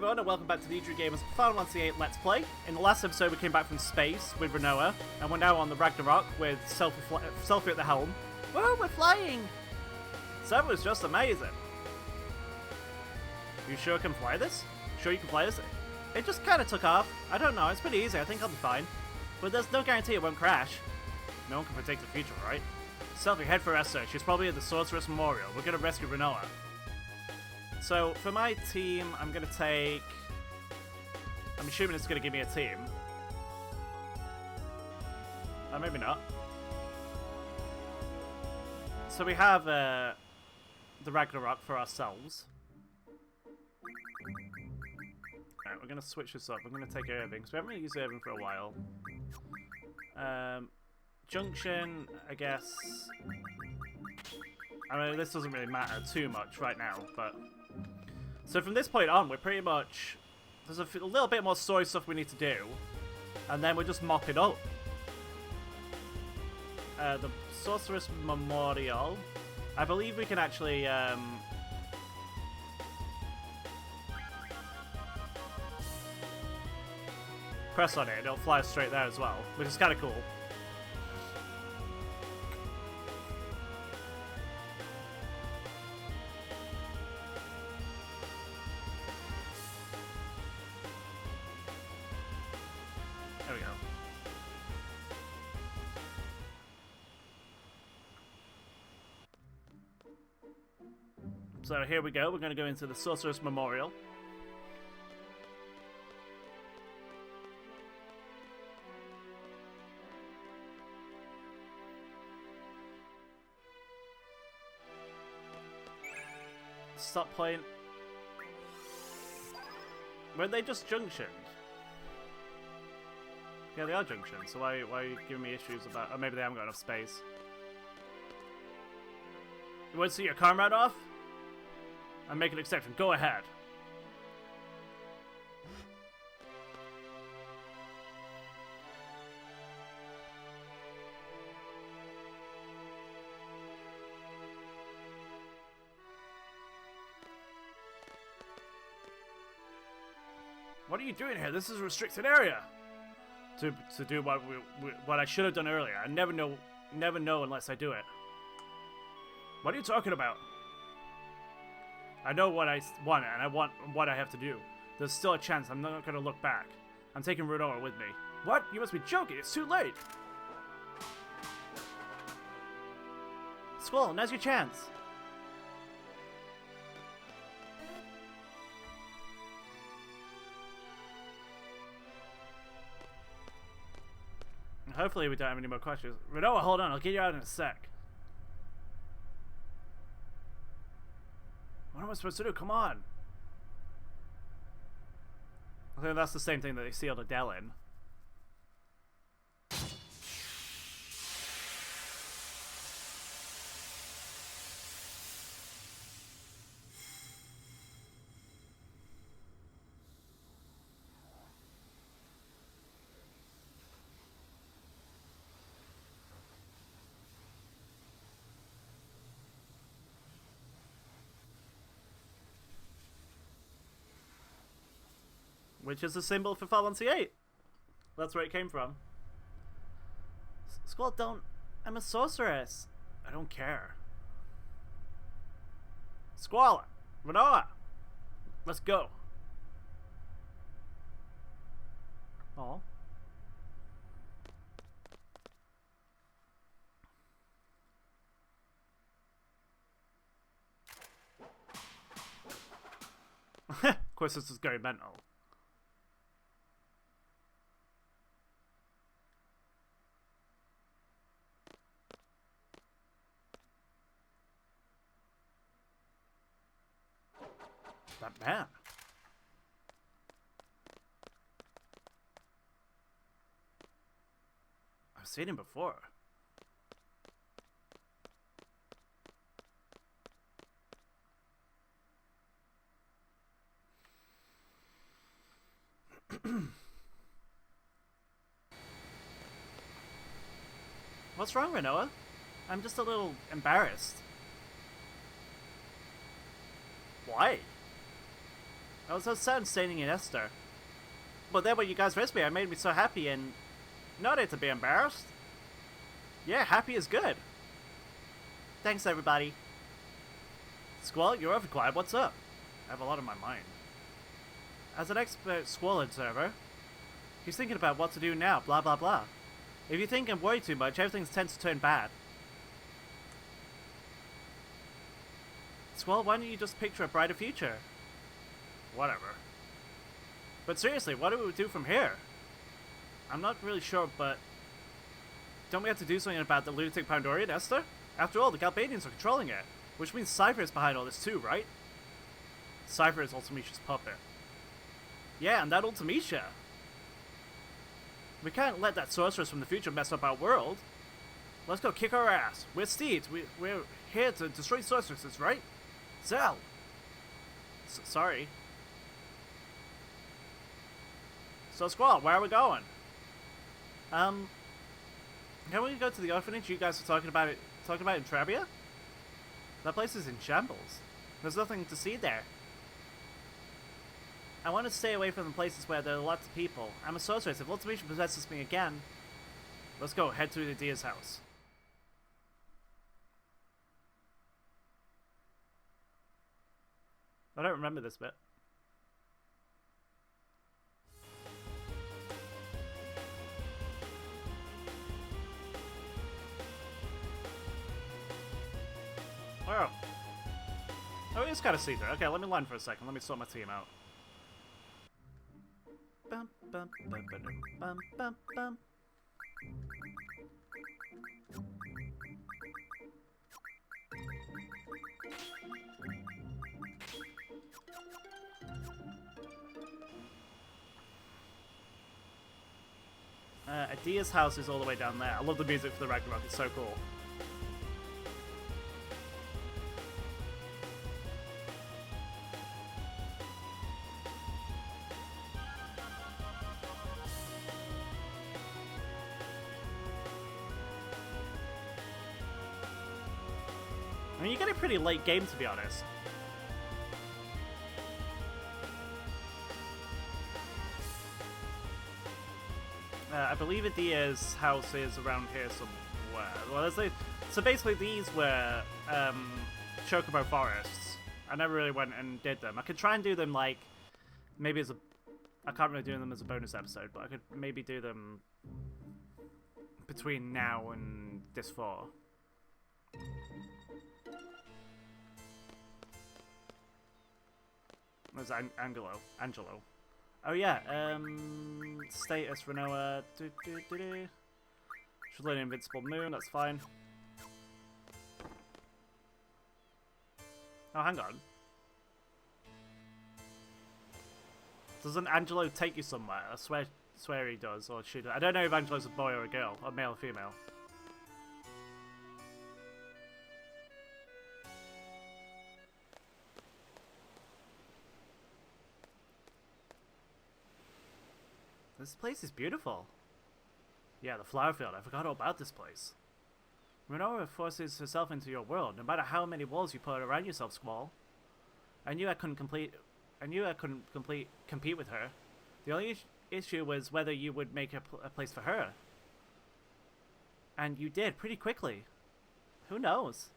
everyone, and welcome back to the E3 Gamers Final Fantasy VIII Let's Play. In the last episode, we came back from space with Rinoa, and we're now on the Ragnarok with Selfie at the helm. Whoa, we're flying! That was just amazing. You sure can fly this? Sure you can fly this? It just kind of took off. I don't know, it's pretty easy, I think I'll be fine. But there's no guarantee it won't crash. No one can predict the future, right? Selfie, head for Esthar. She's probably at the Sorceress Memorial. We're gonna rescue Rinoa. So, for my team, I'm going to take... I'm assuming it's going to give me a team. Maybe not. So we have the Ragnarok for ourselves. Alright, we're going to switch this up. We're going to take Irving, because we haven't really used Irving for a while. Junction, I guess... I mean, this doesn't really matter too much right now, but... So from this point on, we're pretty much... There's a little bit more story stuff we need to do. And then we're just mopping up. The Sorceress Memorial. I believe we can actually... press on it and it'll fly us straight there as well, which is kind of cool. There we go. So here we go, we're going to go into the Sorceress Memorial. Stop playing. Weren't they just junctioned? Yeah, they are junctioned, so why are you giving me issues about... Oh, maybe they haven't got enough space. You want to see your comrade off? I make an exception. Go ahead. What are you doing here? This is a restricted area. To do what I should have done earlier. I never know unless I do it. What are you talking about? I know what I want, and I want what I have to do. There's still a chance. I'm not going to look back. I'm taking Rinoa with me. What? You must be joking. It's too late. Squall, now's your chance. Hopefully we don't have any more questions. Rinoa, hold on. I'll get you out in a sec. What am I supposed to do? Come on. I think that's the same thing that they sealed Adele in. Which is a symbol for Final Fantasy VIII. That's where it came from. Squall, don't... I'm a sorceress. I don't care. Squall! Rinoa! Let's go. Aw. Of course, this is going mental. That man. I've seen him before. What's wrong, Rinoa? I'm just a little embarrassed. Why? I was so sad staying in Esthar. But then when you guys rescued me, it made me so happy and not to be embarrassed. Yeah, happy is good. Thanks, everybody. Squall, you're over quiet. What's up? I have a lot on my mind. As an expert Squall observer, he's thinking about what to do now, blah blah blah. If you think and worry too much, everything tends to turn bad. Squall, why don't you just picture a brighter future? Whatever. But seriously, what do we do from here? I'm not really sure, but don't we have to do something about the lunatic Pandorian, Esthar? After all, the Galbadians are controlling it, which means Cypher is behind all this too, right? Cypher is Ultimicia's puppet. Yeah, and that Ultimecia. We can't let that sorceress from the future mess up our world. Let's go kick our ass. We're steeds. We're here to destroy sorceresses, right? Zell! Sorry. So, Squall, where are we going? Can we go to the orphanage you guys were talking about in Trabia? That place is in shambles. There's nothing to see there. I want to stay away from the places where there are lots of people. I'm a sorceress. If Ultimation possesses me again... Let's go, head to the Dia's house. I don't remember this bit. Oh. Oh, it is kind of Caesar. Okay, let me land for a second. Let me sort my team out. Bum, bum, bum, bum, bum, bum. Adia's house is all the way down there. I love the music for the Ragnarok. It's so cool. I mean, you get a pretty late game, to be honest. I believe Adia's house is around here somewhere. Well, so basically these were Chocobo forests. I never really went and did them. I could try and do them like, maybe as a... I can't really do them as a bonus episode, but I could maybe do them between now and this fall. There's Angelo. Oh yeah, status Rinoa. Should learn Invincible Moon, that's fine. Oh, hang on. Doesn't Angelo take you somewhere? I swear he does, or she does. I don't know if Angelo's a boy or a girl, or male or female. This place is beautiful. Yeah, the flower field. I forgot all about this place. Rinoa forces herself into your world, no matter how many walls you put around yourself, Squall. I knew I couldn't compete with her. The only issue was whether you would make a place for her. And you did, pretty quickly. Who knows?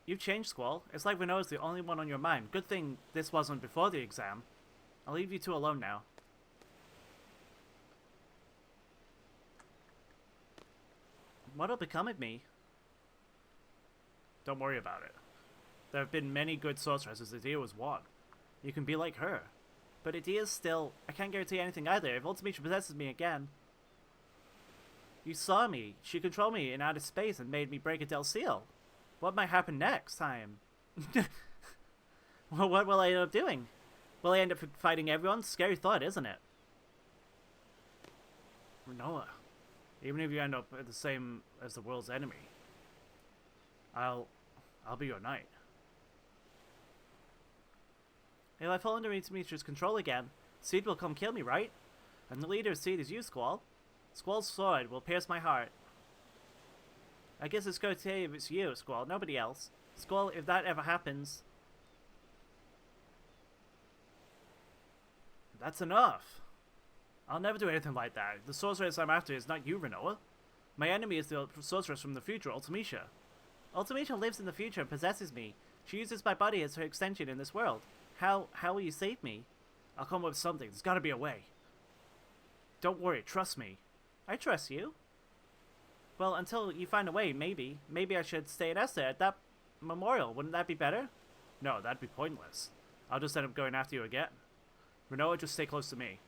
You've changed, Squall. It's like Rinoa's the only one on your mind. Good thing this wasn't before the exam. I'll leave you two alone now. What'll become of me? Don't worry about it. There have been many good sorceresses. Adia was one. You can be like her. But Adia's still... I can't guarantee anything either. If Ultimation possesses me again... You saw me. She controlled me in outer space and made me break a Del Seal. What might happen next time? Well, what will I end up doing? Will I end up fighting everyone? Scary thought, isn't it? Rinoa. Even if you end up the same as the world's enemy, I'll be your knight. If I fall under Ultimicia's control again, Seed will come kill me, right? And the leader of Seed is you, Squall. Squall's sword will pierce my heart. I guess it's going to tell you if it's you, Squall, nobody else. Squall, if that ever happens... That's enough. I'll never do anything like that. The sorceress I'm after is not you, Rinoa. My enemy is the sorceress from the future, Ultimecia. Ultimecia lives in the future and possesses me. She uses my body as her extension in this world. How will you save me? I'll come up with something. There's gotta be a way. Don't worry, trust me. I trust you. Well, until you find a way, maybe. Maybe I should stay at Esthar at that memorial. Wouldn't that be better? No, that'd be pointless. I'll just end up going after you again. Rinoa, just stay close to me.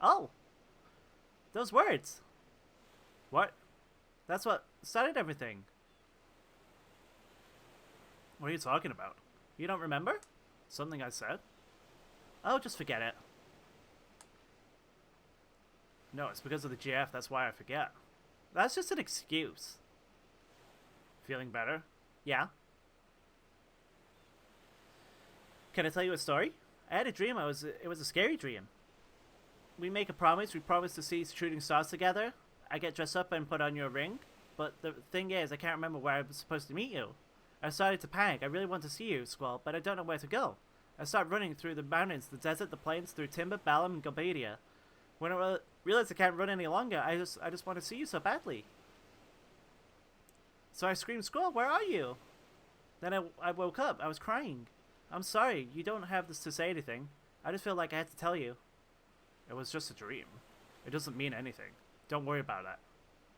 Oh! Those words! What? That's what started everything. What are you talking about? You don't remember? Something I said? Oh, just forget it. No, it's because of the GF, that's why I forget. That's just an excuse. Feeling better? Yeah. Can I tell you a story? I had a dream. It was a scary dream. We make a promise. We promise to see shooting stars together. I get dressed up and put on your ring. But the thing is, I can't remember where I was supposed to meet you. I started to panic. I really want to see you, Squall, but I don't know where to go. I start running through the mountains, the desert, the plains, through Timber, Balam, and Galbadia. When I realized I can't run any longer, I just want to see you so badly. So I screamed, Squall, where are you? Then I woke up. I was crying. I'm sorry, you don't have this to say anything. I just feel like I had to tell you. It was just a dream. It doesn't mean anything. Don't worry about it.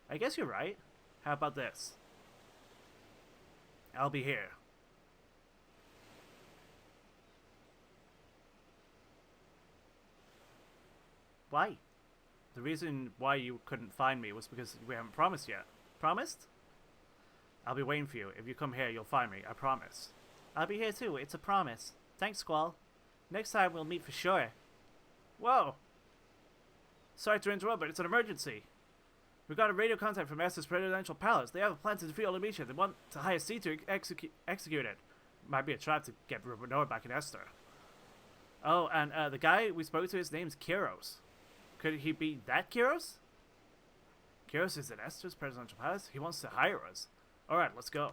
I guess you're right. How about this? I'll be here. Why? The reason why you couldn't find me was because we haven't promised yet. Promised? I'll be waiting for you. If you come here, you'll find me. I promise. I'll be here too. It's a promise. Thanks, Squall. Next time we'll meet for sure. Whoa! Sorry to interrupt, but it's an emergency. We got a radio contact from Esthar's presidential palace. They have a plan to defeat Ultimecia. They want to hire C to execute it. Might be a trap to get Rinoa back in Esthar. Oh, and the guy we spoke to, his name's Kiros. Could he be that Kiros? Kiros is in Esthar's presidential palace? He wants to hire us. Alright, let's go.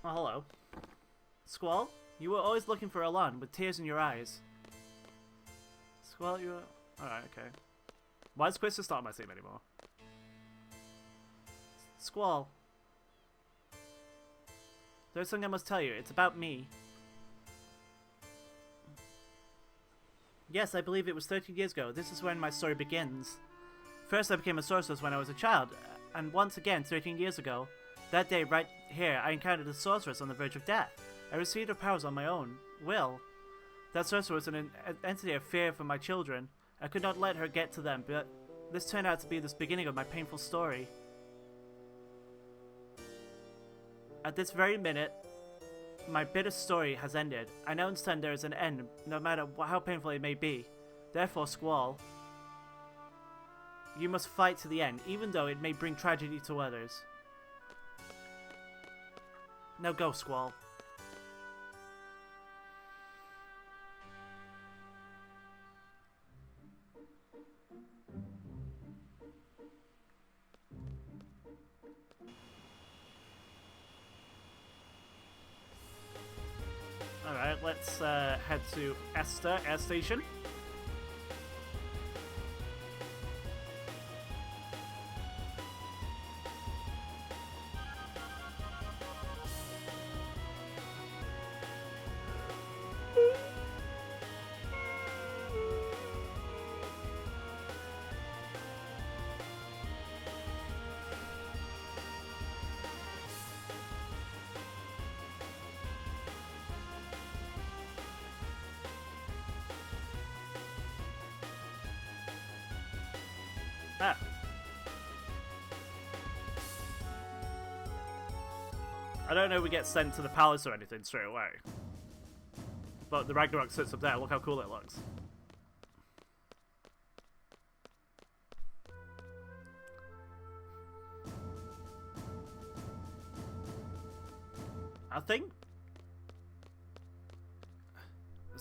Oh, hello. Squall, you were always looking for Alon with tears in your eyes. Squall, you were... Alright, okay. Why is Quist not on my team anymore? Squall. There's something I must tell you. It's about me. Yes, I believe it was 13 years ago. This is when my story begins. First, I became a sorceress when I was a child, and once again 13 years ago. That day, right here, I encountered a sorceress on the verge of death. I received her powers on my own will. That sorceress was an entity of fear for my children. I could not let her get to them, but this turned out to be the beginning of my painful story. At this very minute, my bitter story has ended. I now understand there is an end, no matter how painful it may be. Therefore, Squall, you must fight to the end, even though it may bring tragedy to others. Now go, Squall. Alright, let's head to Esthar Air Station. Ah. I don't know if we get sent to the palace or anything straight away. But the Ragnarok sits up there, look how cool it looks. I think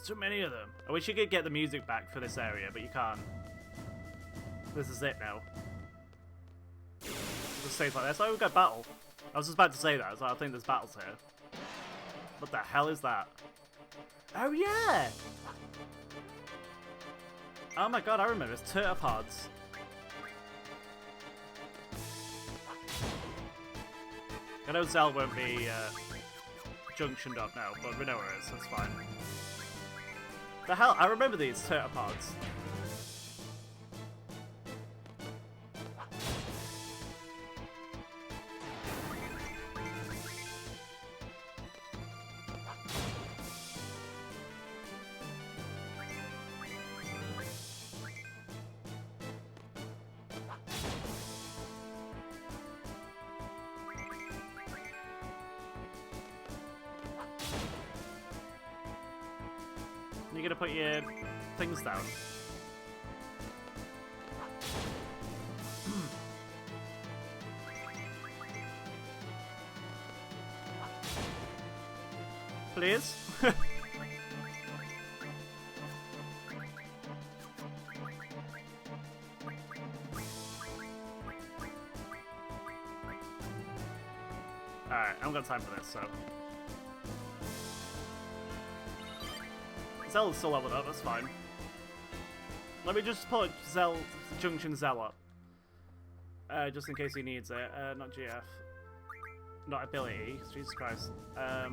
too many of them. I wish you could get the music back for this area, but you can't. This is it now. Just stays like this. Oh, we've got battle. I was just about to say that, so I think there's battles here. What the hell is that? Oh, yeah! Oh my god, I remember. It's turtlepods. I know Zell won't be junctioned up now, but Rinoa is, that's fine. The hell? I remember these turtlepods. You're gonna put your things down. Please? Alright, I haven't got time for this, so... Zell's still leveled up, that's fine. Let me just put Junction Zell up. Just in case he needs it. Not GF. Not ability. Jesus Christ. I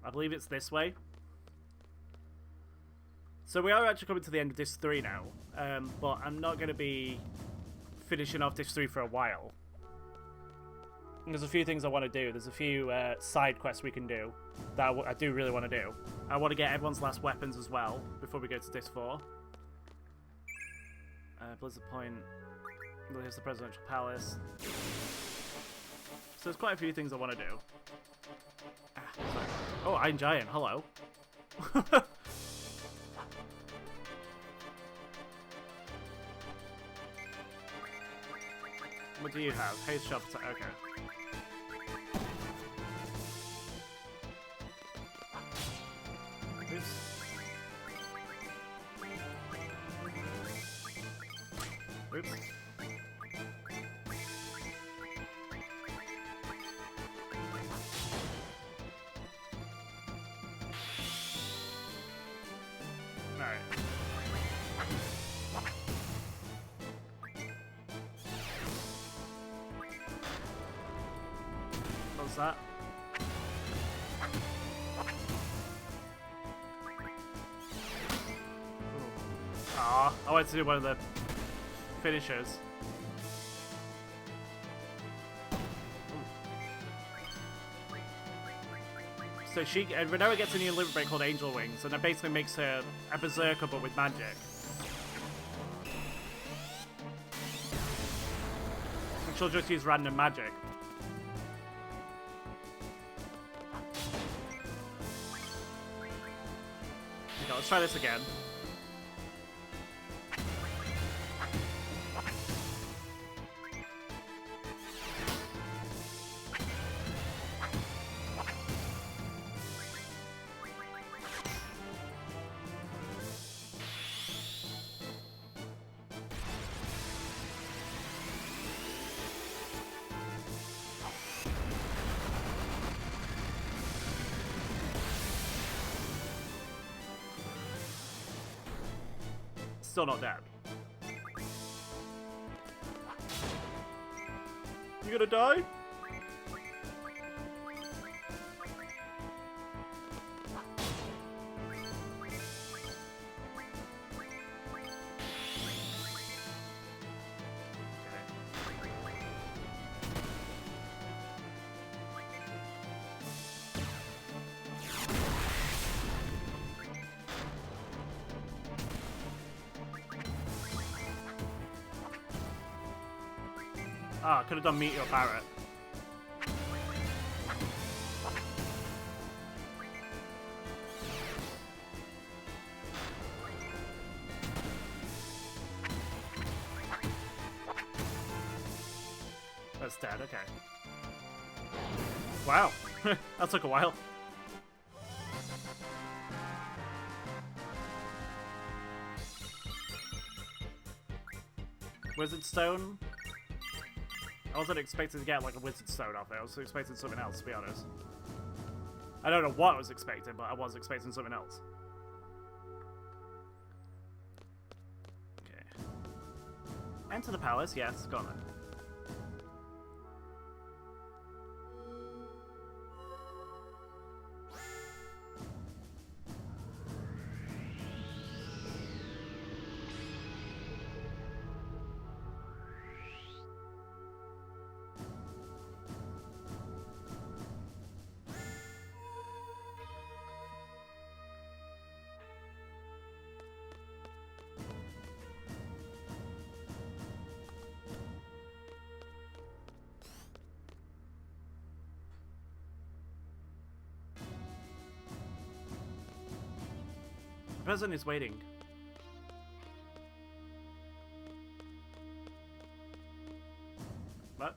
believe it's this way. So we are actually coming to the end of Disc 3 now, but I'm not going to be finishing off Disc 3 for a while. There's a few things I want to do. There's a few side quests we can do that I do really want to do. I want to get everyone's last weapons as well before we go to Disc 4. Blizzard Point. Here's the Presidential Palace. So there's quite a few things I want to do. Oh, Iron Giant, hello. What do you have? Haste Sharp Attack, okay. Oops. Oops. Alright. What's that? Ah, I wanted to do one of the finishers. So Rinoa gets a new limit break called Angel Wings, and that basically makes her a berserker but with magic. And she'll just use random magic. Okay, let's try this again. Still not dead. You gonna die? Ah, I could have done Meteor Barret. dead, okay. Wow, that took a while. Wizard Stone? I wasn't expecting to get like a Wizard Stone off it. I was expecting something else, to be honest. I don't know what I was expecting, but I was expecting something else. Okay. Enter the palace, yes, go on then. The president is waiting. What?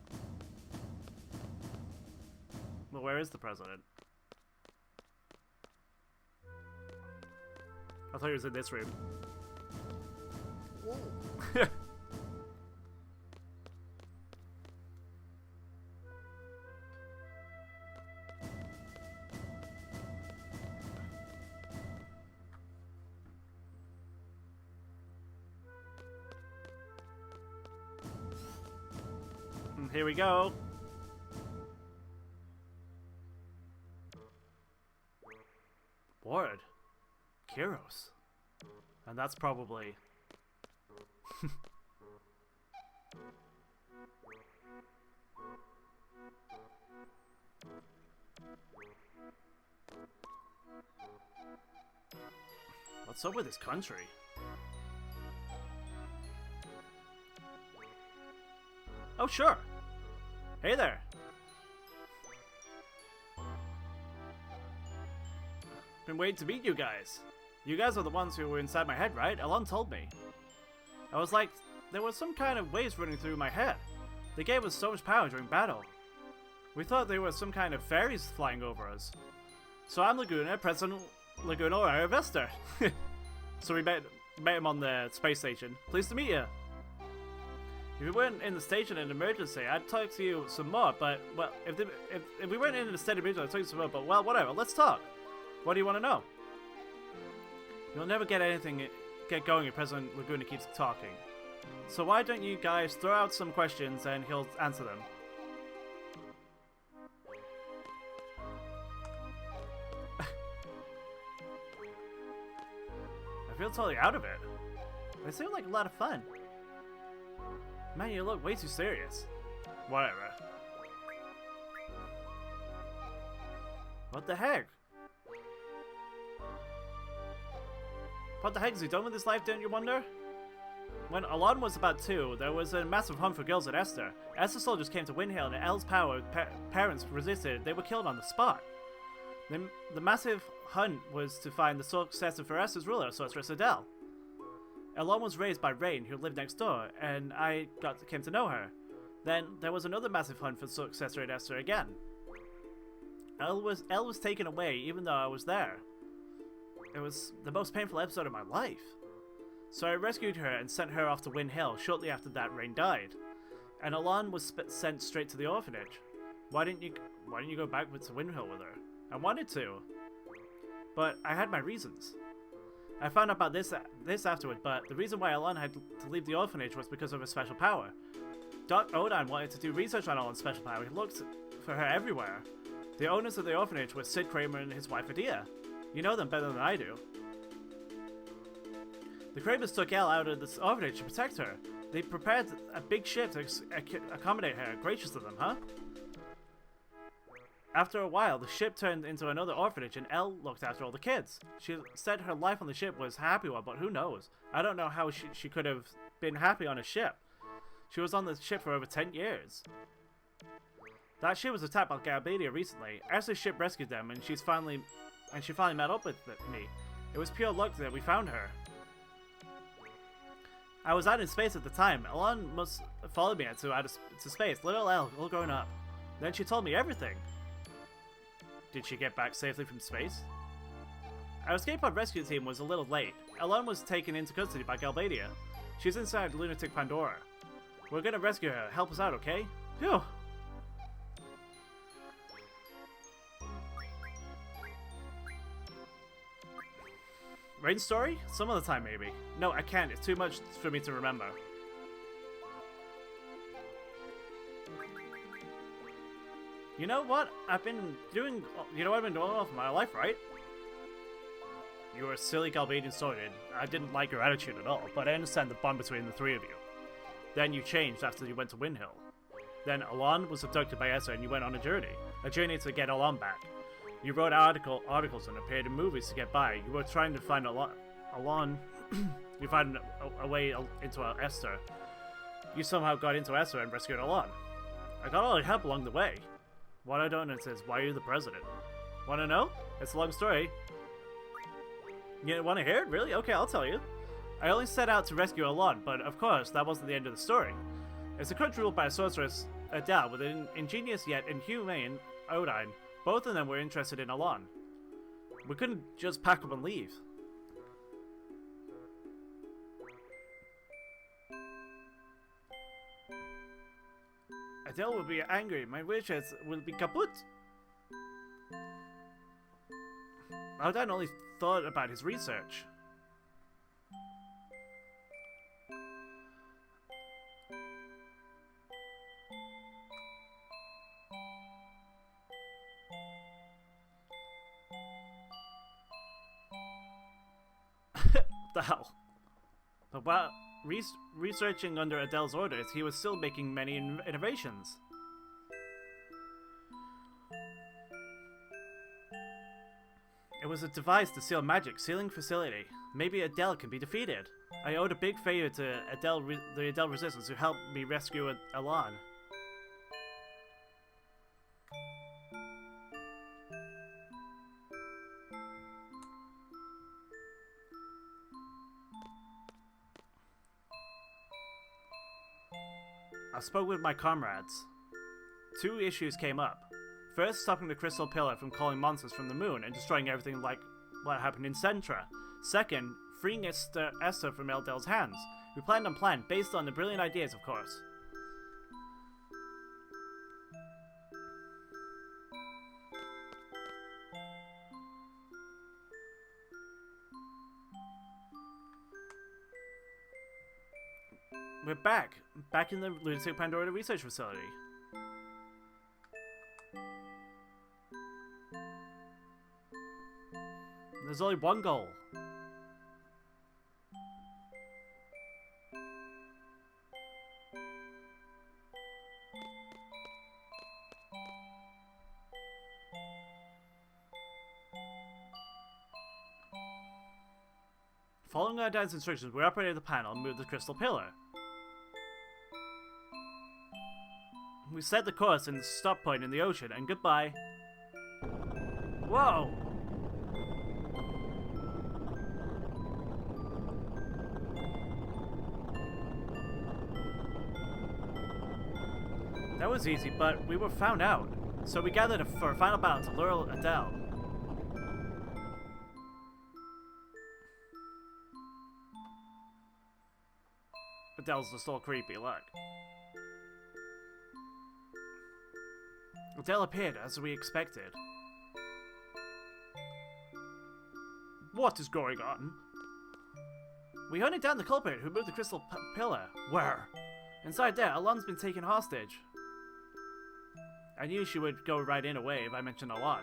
Well, where is the president? I thought he was in this room. Here we go. Ward. Kyros. And that's probably... What's up with this country? Oh, sure. Hey there. Been waiting to meet you guys. You guys are the ones who were inside my head, right? Elon told me. I was like, there was some kind of waves running through my head. They gave us so much power during battle. We thought there were some kind of fairies flying over us. So I'm Laguna, President of Esthar. So we met him on the space station. Pleased to meet you. If we weren't in the station in an emergency, I'd talk to you some more, but, well, if we weren't in a state of emergency, I'd talk to you some more, but, well, whatever, let's talk. What do you want to know? You'll never get going if President Laguna keeps talking. So why don't you guys throw out some questions and he'll answer them? I feel totally out of it. They seem like a lot of fun. Man, you look way too serious. Whatever. What the heck? What the heck is he done with his life, don't you wonder? When Alon was about 2, there was a massive hunt for girls at Esthar. Esthar soldiers came to Windhill and El's parents resisted. They were killed on the spot. The massive hunt was to find the successor for Esther's ruler, Sorceress Adele. Elon was raised by Rain, who lived next door, and I came to know her. Then there was another massive hunt for successor at Esthar again. El was taken away even though I was there. It was the most painful episode of my life. So I rescued her and sent her off to Windhill shortly after that Rain died. And Alon was sent straight to the orphanage. Why didn't you go back to Windhill with her? I wanted to, but I had my reasons. I found out about this afterward, but the reason why Alon had to leave the orphanage was because of her special power. Doc Odin wanted to do research on Alon's special power. He looked for her everywhere. The owners of the orphanage were Sid Kramer and his wife Adia. You know them better than I do. The Kramers took Elle out of this orphanage to protect her. They prepared a big ship to accommodate her. Gracious of them, huh? After a while, the ship turned into another orphanage and Elle looked after all the kids. She said her life on the ship was a happy one, but who knows? I don't know how she could have been happy on a ship. She was on the ship for over 10 years. That ship was attacked by Galbadia recently. Esther's ship rescued them, and she finally met up with me. It was pure luck that we found her. I was out in space at the time. Alon must have followed me to space. Little Elle, all grown up. Then she told me everything. Did she get back safely from space? Our escape pod rescue team was a little late. Alon was taken into custody by Galbadia. She's inside Lunatic Pandora. We're gonna rescue her. Help us out, okay? Phew! Rain story? Some other time, maybe. No, I can't. It's too much for me to remember. You know what? I've been doing... You know what I've been doing all of my life, right? You were a silly Galbadian sorted. I didn't like your attitude at all, but I understand the bond between the three of you. Then you changed after you went to Windhill. Then Alon was abducted by Esthar and you went on a journey to get Alon back. You wrote articles and appeared in movies to get by. You were trying to find Alon. You found a way into Esthar. You somehow got into Esthar and rescued Alon. I got all the help along the way. What I don't know is why you're the president. Wanna know? It's a long story. You wanna hear it? Really? Okay, I'll tell you. I only set out to rescue Alon, but of course, that wasn't the end of the story. It's a country ruled by a sorceress, Adele, with an ingenious yet inhumane Odine. Both of them were interested in Alon. We couldn't just pack up and leave. Adele will be angry. My wishes will be kaput. Odine only thought about his research. The hell? But while researching under Adele's orders, he was still making many innovations. It was a device to seal magic, sealing facility. Maybe Adele can be defeated. I owed a big favor to the Adele Resistance who helped me rescue Alon. I spoke with my comrades. Two issues came up. First, stopping the Crystal Pillar from calling monsters from the moon and destroying everything like what happened in Centra. Second, freeing Esthar from Eldel's hands. We planned on plan, based on the brilliant ideas, of course. We're back in the Lunatic Pandora research facility. There's only one goal. Following our dad's instructions, we operated the panel and moved the crystal pillar. We set the course and the stop point in the ocean, and goodbye. Whoa! That was easy, but we were found out. So we gathered for a final battle to lure Adele. Adele's just all creepy, look. Adele appeared as we expected. What is going on? We hunted down the culprit who moved the crystal pillar. Where? Inside there, Alon's been taken hostage. I knew she would go right in away if I mentioned Alon.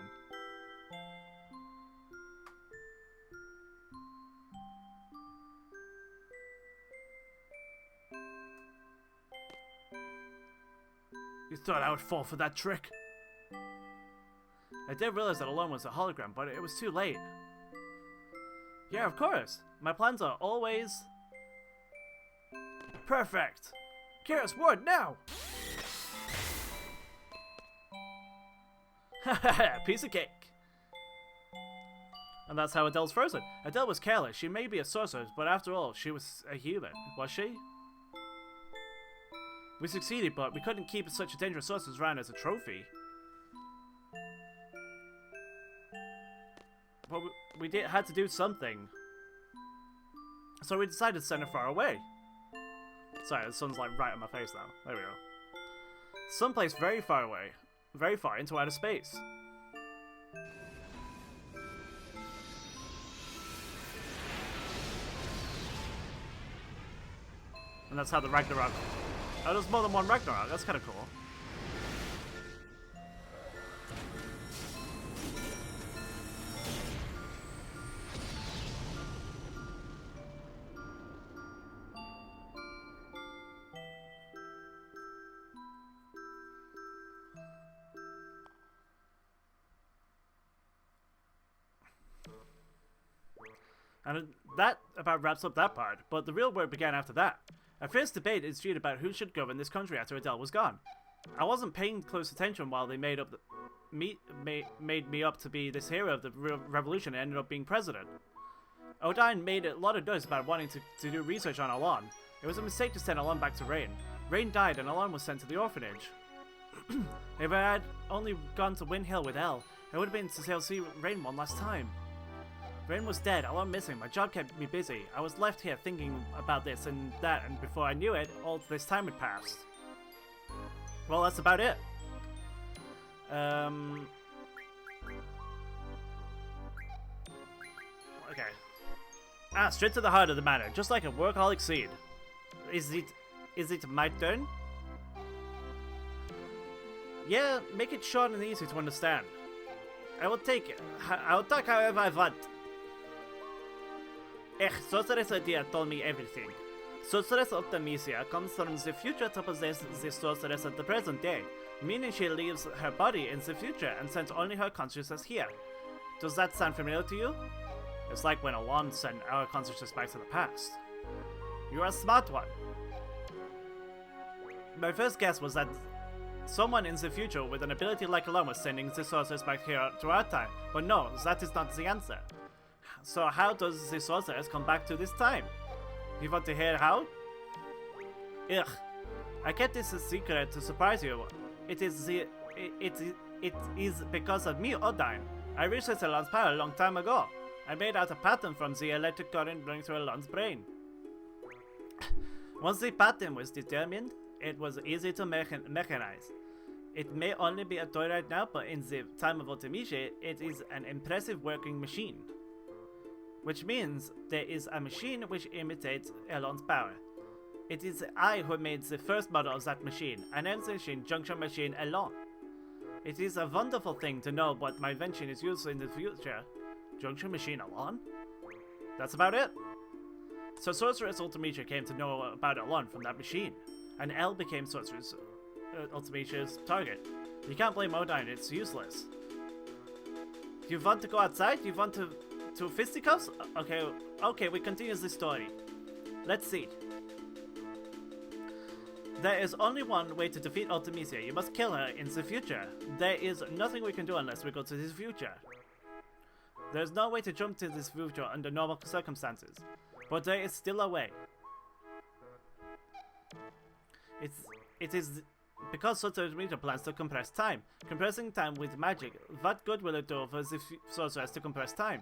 You thought I would fall for that trick? I did realize that Alon was a hologram, but it was too late. Yeah, of course. My plans are always... perfect! Kira's word now! Hahaha, piece of cake. And that's how Adele's frozen. Adele was careless. She may be a sorceress, but after all, she was a human, was she? We succeeded, but we couldn't keep such a dangerous sorceress around as a trophy. But we had to do something. So we decided to send her far away. Sorry, the sun's like right on my face now. There we go. Someplace very far away. Very far into outer space. And that's how the Ragnarok... Oh, there's more than one Ragnarok. That's kind of cool. And that about wraps up that part, but the real work began after that. A fierce debate ensued about who should govern this country after Adele was gone. I wasn't paying close attention while they made me up to be this hero of the revolution and ended up being president. Odin made a lot of noise about wanting to do research on Alon. It was a mistake to send Alon back to Rain. Rain died and Alon was sent to the orphanage. If I had only gone to Wind Hill with Elle, it would have been to see Rain one last time. Rain was dead, Alon missing, my job kept me busy. I was left here thinking about this and that, and before I knew it, all this time had passed. Well, that's about it. Okay. Straight to the heart of the matter, just like a workaholic seed. Is it my turn? Yeah, make it short and easy to understand. I will talk however I want. Sorceress idea told me everything. Sorceress Artemisia comes from the future to possess the sorceress of the present day, meaning she leaves her body in the future and sends only her consciousness here. Does that sound familiar to you? It's like when Alon sent our consciousness back to the past. You're a smart one. My first guess was that someone in the future with an ability like Alon was sending the sorceress back here to our time, but no, that is not the answer. So how does the sorceress come back to this time? You want to hear how? Ugh. I kept this a secret to surprise you. It is because of me, Odin. I researched Alon's power a long time ago. I made out a pattern from the electric current running through Alon's brain. Once the pattern was determined, it was easy to mechanize. It may only be a toy right now, but in the time of Artemisia, it is an impressive working machine. Which means there is a machine which imitates Elon's power. It is I who made the first model of that machine, an ancient junction machine Elon. It is a wonderful thing to know what my invention is used in the future. Junction machine Elon? That's about it. So Sorceress Artemisia came to know about Elon from that machine, and Elle became Sorceress Artemisia's target. You can't blame Odin, it's useless. You want to go outside? You want to fisticuffs? Okay, we continue the story. Let's see. There is only one way to defeat Artemisia. You must kill her in the future. There is nothing we can do unless we go to this future. There is no way to jump to this future under normal circumstances, but there is still a way. It is because Sorceress plans to compress time. Compressing time with magic, what good will it do for the sorceress to compress time?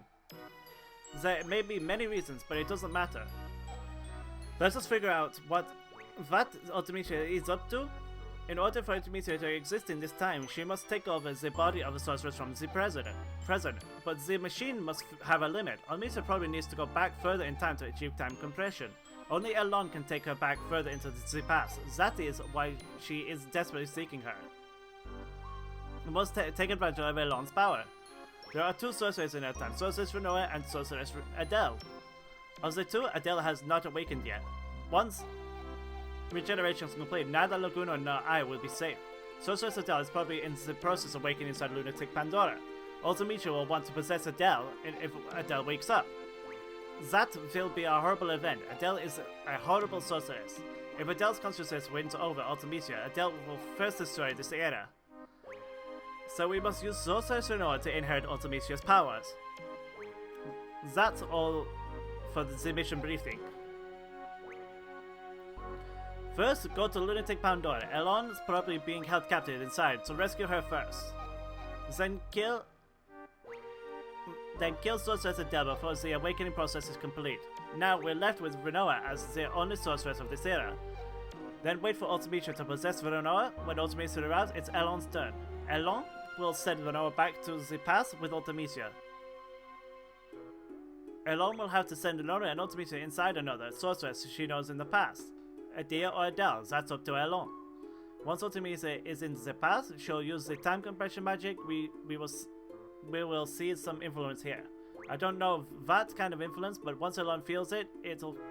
There may be many reasons, but it doesn't matter. Let's just figure out what Artemisia is up to. In order for Artemisia to exist in this time, she must take over the body of a sorceress from the present. But the machine must have a limit. Artemisia probably needs to go back further in time to achieve time compression. Only Elon can take her back further into the past. That is why she is desperately seeking her. We must take advantage of Elon's power. There are two sorceresses in that time, Sorceress Rinoa and Sorceress Adele. Of the two, Adele has not awakened yet. Once regeneration is complete, neither Laguna nor I will be safe. Sorceress Adele is probably in the process of waking inside lunatic Pandora. Artemisia will want to possess Adele if Adele wakes up. That will be a horrible event. Adele is a horrible sorceress. If Adele's consciousness wins over Artemisia, Adele will first destroy this era. So we must use Sorceress Rinoa to inherit Artemisia's powers. That's all for the mission briefing. First, go to Lunatic Pandora. Elon is probably being held captive inside, so rescue her first. Then kill Sorceress Adele before the awakening process is complete. Now we're left with Rinoa as the only sorceress of this era. Then wait for Ultimecia to possess Rinoa. When Ultimecia arrives, it's Elon's turn. Elon will send Rinoa back to the past with Ultimecia. Elon will have to send Rinoa and Ultimecia inside another sorceress she knows in the past. Adele or Adele, that's up to Elon. Once Ultimecia is in the past, she'll use the time compression magic. We will see some influence here. I don't know of that kind of influence, but once Elon feels it,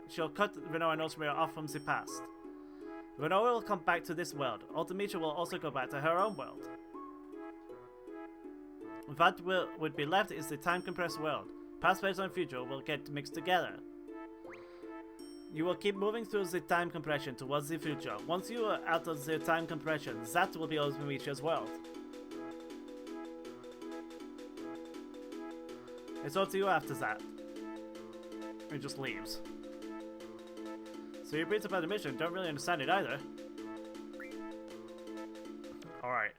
she'll cut Rinoa and Ultimecia off from the past. Rinoa will come back to this world. Ultimecia will also go back to her own world. What would be left is the time-compressed world. Past, present, and future will get mixed together. You will keep moving through the time compression towards the future. Once you are out of the time compression, that will be Ultimecia's world. It's up to you after that. It just leaves. So you read about the mission, don't really understand it either. Alright.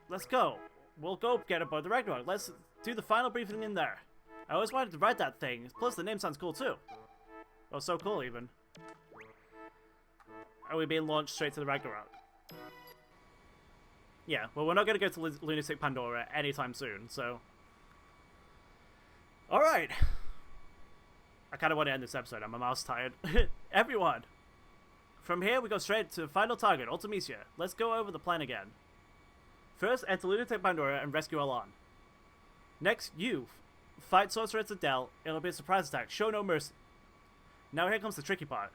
Let's go. We'll go get aboard the Ragnarok. Let's do the final briefing in there. I always wanted to write that thing. Plus the name sounds cool too. Oh, so cool even. Are we being launched straight to the Ragnarok? Yeah, well we're not going to go to Lunatic Pandora anytime soon, so... Alright. I kind of want to end this episode. I'm a mouse tired. Everyone! From here we go straight to the final target, Ultimecia. Let's go over the plan again. First, enter Lunatic Pandora and rescue Elon. Next, you fight Sorceress Adele. It'll be a surprise attack. Show no mercy. Now here comes the tricky part.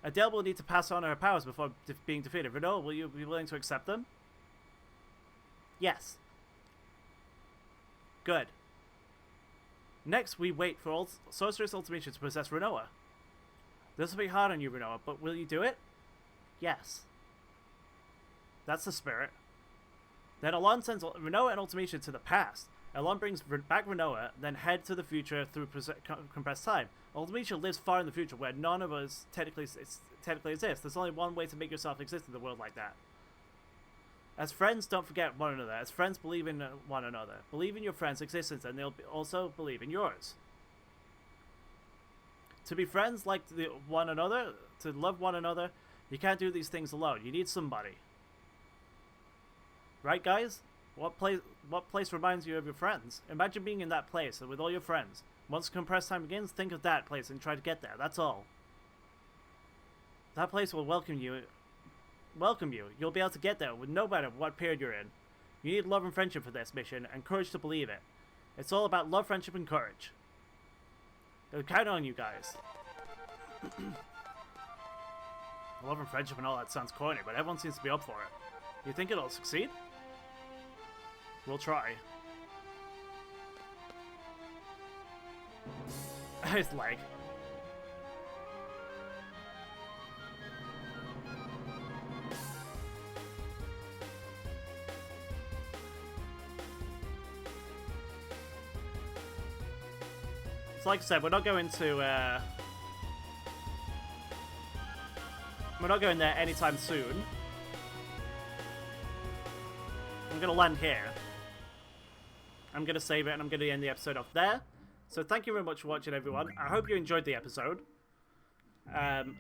Adele will need to pass on her powers before being defeated. Rinoa, will you be willing to accept them? Yes. Good. Next, we wait for Sorceress Ultimecia to possess Rinoa. This will be hard on you, Rinoa, but will you do it? Yes. That's the spirit. Then Elon sends Rinoa and Ultimecia to the past. Elon brings back Rinoa, then head to the future through compressed time. Ultimecia lives far in the future where none of us technically exist. There's only one way to make yourself exist in the world like that. As friends, don't forget one another. As friends, believe in one another. Believe in your friends' existence, and they'll also believe in yours. To be friends like one another, to love one another, you can't do these things alone. You need somebody. Right, guys? What place reminds you of your friends? Imagine being in that place with all your friends. Once compressed time begins, think of that place and try to get there. That's all. That place will welcome you. You'll be able to get there with no matter what period you're in. You need love and friendship for this mission, and courage to believe it. It's all about love, friendship, and courage. I'll count on you guys. Love and friendship and all that sounds corny, but everyone seems to be up for it. You think it'll succeed? We'll try. His leg. So like I said, we're not going there anytime soon. I'm gonna land here. I'm going to save it and I'm going to end the episode off there. So thank you very much for watching, everyone. I hope you enjoyed the episode.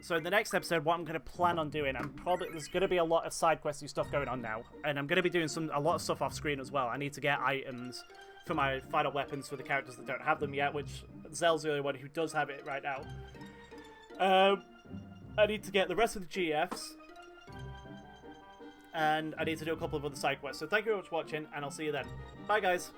So in the next episode, what I'm going to plan on doing, there's going to be a lot of side questy stuff going on now. And I'm going to be doing a lot of stuff off screen as well. I need to get items for my final weapons for the characters that don't have them yet, which Zell's the only one who does have it right now. I need to get the rest of the GFs. And I need to do a couple of other side quests. So thank you very much for watching, and I'll see you then. Bye, guys.